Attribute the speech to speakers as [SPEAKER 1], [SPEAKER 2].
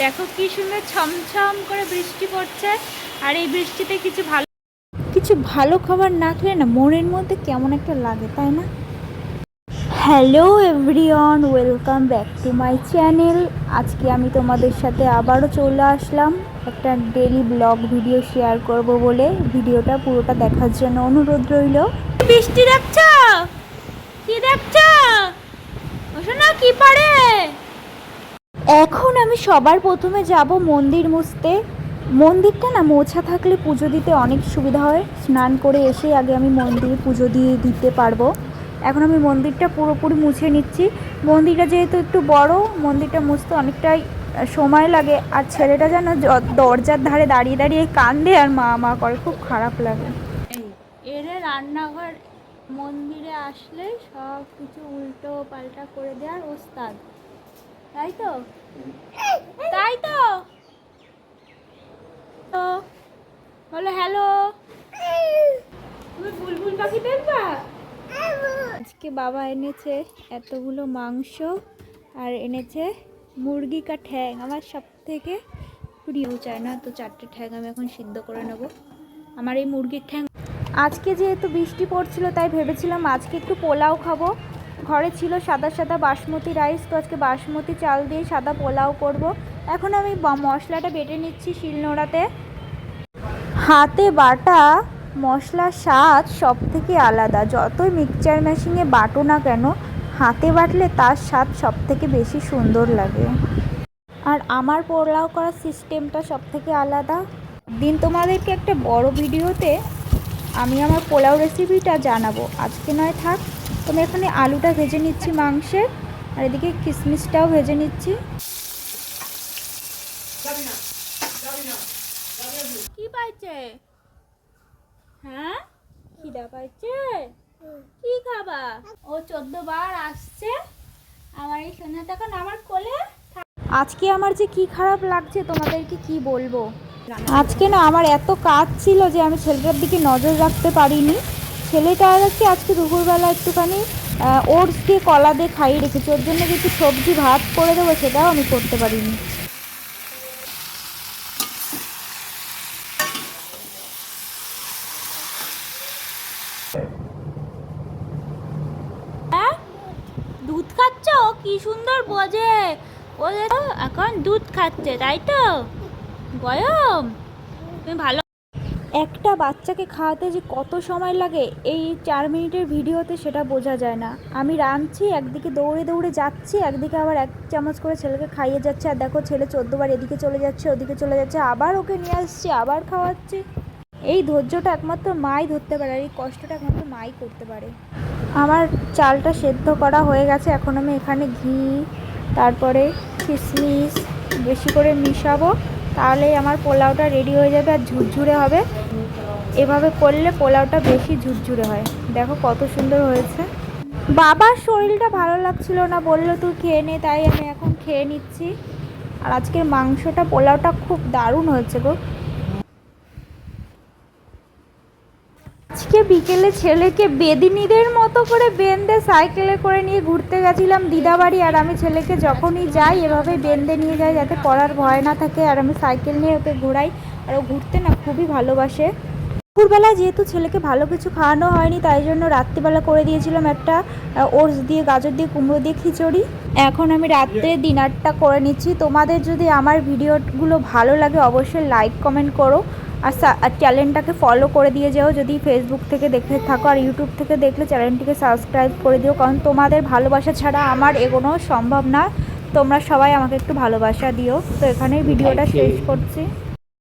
[SPEAKER 1] দেখো কি সুন্দর ছমছম করে বৃষ্টি পড়ছে। আর এই বৃষ্টিতে কিছু ভালো খাবার না খেলে না মনের মধ্যে কেমন একটা লাগে, তাই না? Hello everyone, welcome back to my channel. আজকে আমি তোমাদের সাথে আবারও চলে আসলাম একটা ডেলি ব্লগ ভিডিও শেয়ার করব বলে। ভিডিওটা পুরোটা দেখার জন্য অনুরোধ রইল। বৃষ্টি দেখছ? কি দেখছ? শোনা কি পারে। এখন আমি সবার প্রথমে যাব মন্দির মুছতে। মন্দিরটা না মোছা থাকলে পুজো দিতে অনেক সুবিধা হয়। স্নান করে এসে আগে আমি মন্দিরে পুজো দিয়ে দিতে পারবো। এখন আমি মন্দিরটা পুরোপুরি মুছে নিচ্ছি। মন্দিরটা যেহেতু একটু বড়, মন্দিরটা মুছতে অনেকটাই সময় লাগে। আর ছেলেটা যেন দরজার ধারে দাঁড়িয়ে দাঁড়িয়ে কান্দে আর মা মা করে, খুব খারাপ লাগে। এর রান্নাঘর মন্দিরে আসলে সব কিছু উল্টো পাল্টা করে দেওয়ার ওস্তাদ, তাই তো? তাই তো বলো হ্যালো। তুমি বুলবুল পাখি দেখবা? আজকে বাবা এনেছে এতগুলো মাংস আর এনেছে মুরগি কা ঠ্যাং। আমার সব থেকে প্রিয়, চায় না তো 4টে ঠ্যাং আমি এখন সিদ্ধ করে নেব। আমার এই মুরগির ঠ্যাং। আজকে যেহেতু বৃষ্টি পড়ছিল তাই ভেবেছিলাম আজকে একটু পোলাও খাবো। ঘরে ছিল সাদা সাদা বাসমতি রাইস, তো আজকে বাসমতি চাল দিয়ে সাদা পোলাও করব। এখন আমি মশলাটা বেটে নিচ্ছি শিলনোড়াতে। হাতে বাটা মশলার স্বাদ সব থেকে আলাদা। যতই মিক্সচার মেশিনে বাটো না কেন, হাতে বাটলে তার স্বাদ সব থেকে বেশি সুন্দর লাগে। আর আমার পোলাও করার সিস্টেমটা সব থেকে আলাদা। দিন তোমাদেরকে একটা বড় ভিডিওতে আমি আমার পোলাও রেসিপিটা জানাবো, আজকে নয় থাক। আমি এখানে আলুটা ভেজে নিচ্ছি মাংসের, আর এদিকে কিশমিশটাও ভেজে নিচ্ছি। কি পাইছে? হ্যাঁ, খিদা পাইছে? কি খাবা? ও 14 বার আসছে আমার এই সোনাটা এখন আমার কোলে। আজকে আমার যে কি খারাপ লাগছে তোমাদেরকে কি বলবো। আজকে না আমার এত কাজ ছিল যে আমি ছেলেটার দিকে নজর রাখতে পারিনি। ছেলেটাকে আজকে দুপুরবেলা একটুখানি ওটস দিয়ে কলা দিয়ে খাইয়ে রেখেছি। ওর জন্য কিছু সবজি ভাত করে দেবো, সেটাও আমি করতে পারিনি। দুধ খাচ্ছ? কি সুন্দর বোঝে। ও এখন দুধ খাচ্ছে, তাই তো? গয়ম তুমি ভালো। একটা বাচ্চাকে খাওয়াতে যে কত সময় লাগে এই 4 মিনিটের ভিডিওতে সেটা বোঝা যায় না। আমি রাঁধছি, একদিকে দৌড়ে দৌড়ে যাচ্ছি, একদিকে আবার 1 চামচ করে ছেলেকে খাইয়ে যাচ্ছে। আর দেখো ছেলে 14 বার এদিকে চলে যাচ্ছে ওদিকে চলে যাচ্ছে, আবার ওকে নিয়ে আসছি, আবার খাওয়াচ্ছি। এই ধৈর্যটা একমাত্র মাই ধরতে পারে, আর এই কষ্টটা একমাত্র মাই করতে পারে। আমার চালটা সেদ্ধ করা হয়ে গেছে। এখন আমি এখানে ঘি, তারপরে কিশমিশ বেশি করে মিশাবো, তাহলেই আমার পোলাওটা রেডি হয়ে যাবে আর ঝুরঝুরে হবে। এভাবে করলে পোলাওটা বেশি ঝুরঝুরে হয়। দেখো কত সুন্দর হয়েছে। বাবার শরীরটা ভালো লাগছিল না, বললো তুই খেয়ে নে, তাই আমি এখন খেয়ে নিচ্ছি। আর আজকের মাংসটা পোলাওটা খুব দারুণ হয়েছে গো। আজকে বিকেলে ছেলেকে বেদিনীদের মতো করে বেঁধে সাইকেলে করে নিয়ে ঘুরতে গেছিলাম দিদাবাড়ি। আর আমি ছেলেকে যখনই যাই এভাবে বেঁধে নিয়ে যাই যাতে পড়ার ভয় না থাকে। আর আমি সাইকেল নিয়ে ওকে ঘোরাই, আর ও ঘুরতে না খুবই ভালোবাসে। দুপুরবেলায় যেহেতু ছেলেকে ভালো কিছু খাওয়ানো হয়নি, তাই জন্য রাত্রিবেলা করে দিয়েছিলাম একটা ওটস দিয়ে গাজর দিয়ে কুমড়ো দিয়ে খিচুড়ি। এখন আমি রাত্রে ডিনারটা করে নিচ্ছি। তোমাদের যদি আমার ভিডিওগুলো ভালো লাগে অবশ্যই লাইক কমেন্ট করো, আর চ্যানেলটাকে ফলো করে দিয়ে যাও যদি ফেসবুক থেকে দেখে থাকো। আর ইউটিউব থেকে দেখলে চ্যানেলটিকে সাবস্ক্রাইব করে দিও, কারণ তোমাদের ভালোবাসা ছাড়া আমার এগোনো সম্ভব না। তোমরা সবাই আমাকে একটু ভালোবাসা দিও। তো এখানেই ভিডিওটা শেষ করছি।